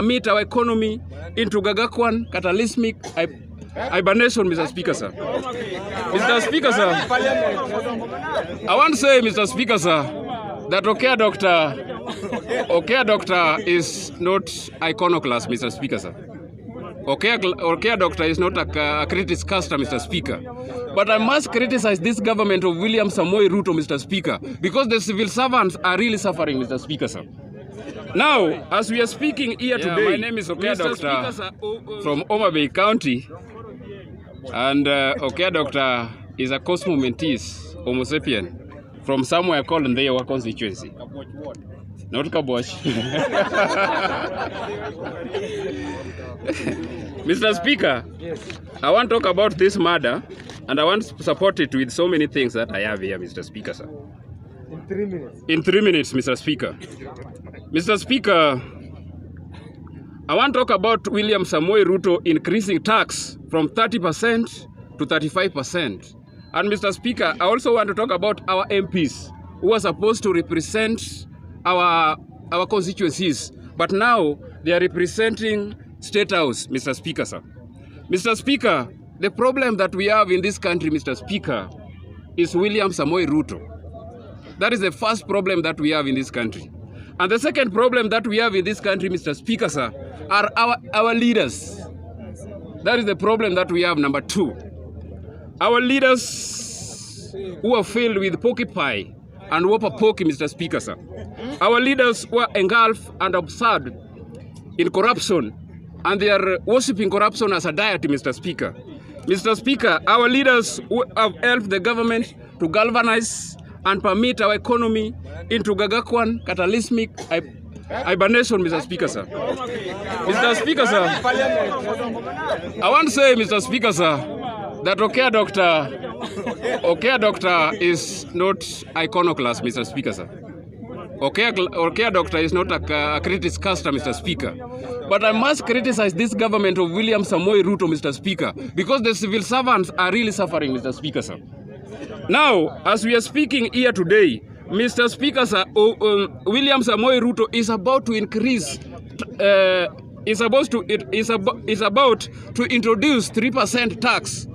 Meet our economy into Gagakwan cataclysmic hibernation, Mr. Speaker, sir. Mr. Speaker, sir, I want to say, Mr. Speaker, sir, that Okea Doctor is not iconoclast, Mr. Speaker, sir. Okea Doctor is not a critic caster, Mr. Speaker. But I must criticize this government of William Samoei Ruto, Mr. Speaker, because the civil servants are really suffering, Mr. Speaker, sir. Now, as we are speaking here today, my name is Okea Doctor from Homa Bay County, and Okea Doctor is a cosmomentist, Homo sapien, from somewhere called Ndeyawa constituency. Not Kabosh. Mr. Speaker, I want to talk about this matter, and I want to support it with so many things that I have here, Mr. Speaker, sir. In 3 minutes. In 3 minutes, Mr. Speaker. Mr. Speaker, I want to talk about William Samoei Ruto increasing tax from 30% to 35%. And Mr. Speaker, I also want to talk about our MPs who are supposed to represent our constituencies, but now they are representing State House, Mr. Speaker, sir. Mr. Speaker, the problem that we have in this country, Mr. Speaker, is William Samoei Ruto. That is the first problem that we have in this country. And the second problem that we have in this country, Mr. Speaker, sir, are our leaders. That is the problem that we have, number 2. Our leaders who are filled with pokey pie and whopper pokey, Mr. Speaker, sir. Our leaders who are engulfed and absurd in corruption, and they are worshipping corruption as a deity, Mr. Speaker. Mr. Speaker, our leaders who have helped the government to galvanize and permit our economy into Gagakwan cataclysmic hibernation, Mr. Speaker, sir. Mr. Speaker, sir, I want to say, Mr. Speaker, sir, that Okea Doctor is not iconoclast, Mr. Speaker, sir. Okea Doctor is not a critic caster, Mr. Speaker. But I must criticize this government of William Samoei Ruto, Mr. Speaker, because the civil servants are really suffering, Mr. Speaker, sir. Now, as we are speaking here today, Mr. Speaker, sir, William Samoei Ruto is about to increase, is about to introduce 3% tax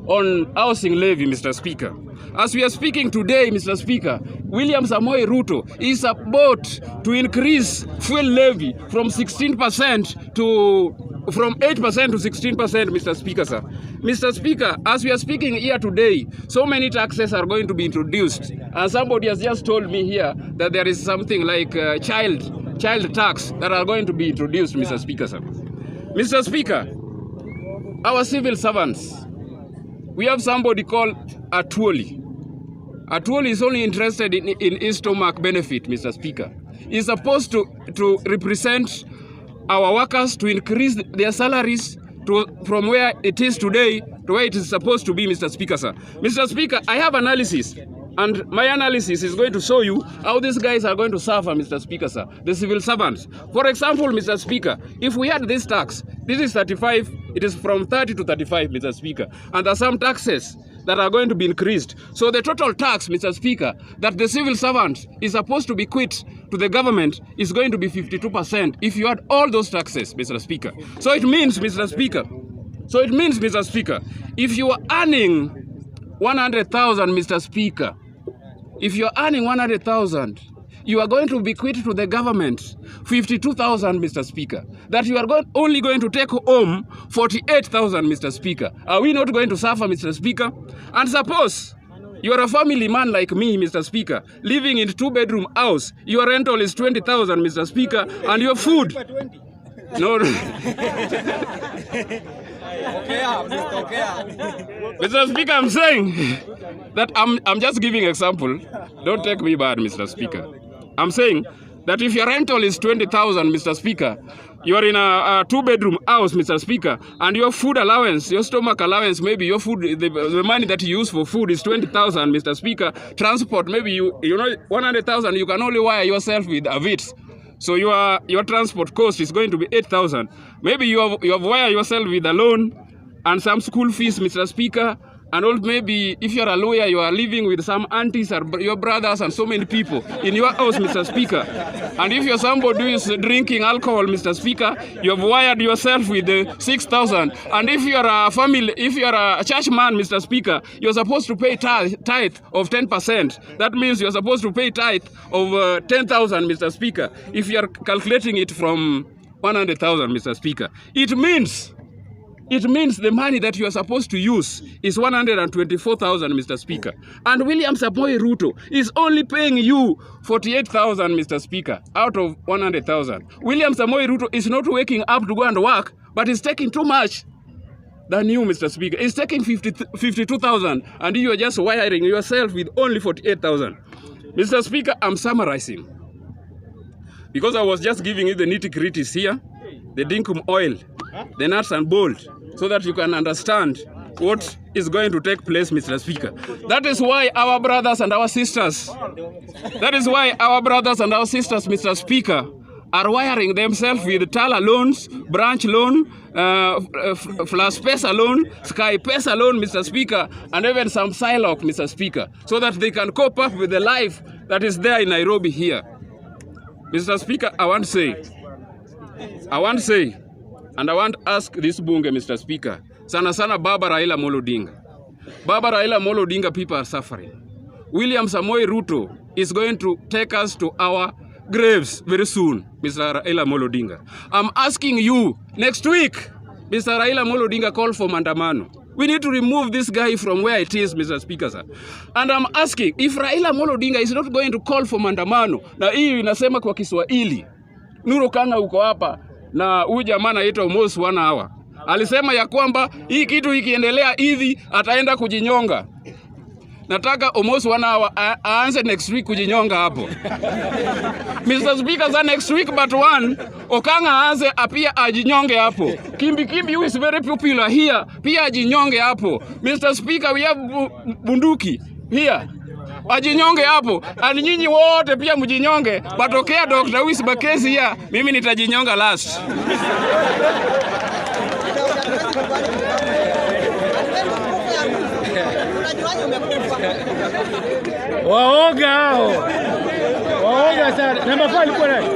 on housing levy, Mr. Speaker. As we are speaking today, Mr. Speaker, William Samoei Ruto is about to increase fuel levy from 16% from 8% to 16%, Mr. Speaker, sir. Mr. Speaker, as we are speaking here today, so many taxes are going to be introduced. And somebody has just told me here that there is something like child tax that are going to be introduced, Mr. Speaker, sir. Mr. Speaker, our civil servants, we have somebody called Atuoli. Atuoli is only interested in his stomach benefit, Mr. Speaker. He's supposed to represent our workers to increase their salaries from where it is today to where it is supposed to be, Mr. Speaker, sir. Mr. Speaker, I have analysis, and my analysis is going to show you how these guys are going to suffer, Mr. Speaker, sir, the civil servants. For example, Mr. Speaker, if we had this tax, this is 35, it is from 30 to 35, Mr. Speaker, and there are some taxes that are going to be increased. So the total tax, Mr. Speaker, that the civil servant is supposed to be quit to the government is going to be 52% if you add all those taxes, Mr. Speaker. So it means, Mr. Speaker, if you are earning 100,000, Mr. Speaker, if you are earning 100,000, you are going to be quit to the government 52,000, Mr. Speaker. That you are only going to take home 48,000, Mr. Speaker. Are we not going to suffer, Mr. Speaker? And suppose you are a family man like me, Mr. Speaker, living in a 2-bedroom house. Your rental is 20,000, Mr. Speaker, and your food. No. Mr. Speaker, I'm saying that I'm just giving example. Don't take me bad, Mr. Speaker. I'm saying that if your rental is 20,000, Mr. Speaker, you are in a 2-bedroom house, Mr. Speaker, and your food allowance, your stomach allowance, maybe your food, the money that you use for food is 20,000, Mr. Speaker. Transport, maybe you know 100,000, you can only wire yourself with a VIT. So your transport cost is going to be 8,000. Maybe you have wired yourself with a loan and some school fees, Mr. Speaker, And also maybe if you're a lawyer, you are living with some aunties or your brothers and so many people in your house, Mr. Speaker. And if you're somebody who is drinking alcohol, Mr. Speaker, you have wired yourself with 6,000. And if you're a family, if you're a church man, Mr. Speaker, you're supposed to pay tithe of 10%. That means you're supposed to pay tithe of 10,000, Mr. Speaker, if you're calculating it from 100,000, Mr. Speaker. It means the money that you are supposed to use is 124,000, Mr. Speaker. And William Samoei Ruto is only paying you 48,000, Mr. Speaker, out of 100,000. William Samoei Ruto is not waking up to go and work, but is taking too much than you, Mr. Speaker. He's taking 52,000, and you are just wiring yourself with only 48,000. Mr. Speaker, I'm summarizing, because I was just giving you the nitty-gritties here, the dinkum oil, the nuts and bolts, so that you can understand what is going to take place, Mr. Speaker. That is why our brothers and our sisters, Mr. Speaker, are wiring themselves with Tala loans, branch loan, Flash Pesa loan, Sky Pesa loan, Mr. Speaker, and even some Siloc, Mr. Speaker, so that they can cope up with the life that is there in Nairobi here. Mr. Speaker, I want to say, and I want to ask this bunge, Mr. Speaker, sana Baba Raila Amolo Odinga. Baba Raila Amolo Odinga, people are suffering. William Samoei Ruto is going to take us to our graves very soon, Mr. Raila Amolo Odinga. I'm asking you, next week, Mr. Raila Amolo Odinga call for maandamano. We need to remove this guy from where it is, Mr. Speaker, sir. And I'm asking, if Raila Amolo Odinga is not going to call for maandamano, na hii inasema kwa Kiswahili, Nuru Kanga uko hapa, na huyu jamaa anaitwa almost 1 hour. Alisema ya kwamba hii kitu ikiendelea hivi ataenda kujinyonga. Nataka almost 1 hour aanze next week kujinyonga hapo. Mr. Speaker, za next week but one, Okanga aanze apia ajinyonge hapo. Kimbi who is very popular here, pia ajinyonge hapo. Mr. Speaker, we have bunduki here. Ajinyonge hapo. And nyinyi wote pia mjinyonge. Batokea Dr. Wis Bakezi here, mimi nitajinyonga last. Waoga sana. Namba 5 ilikuwa nani?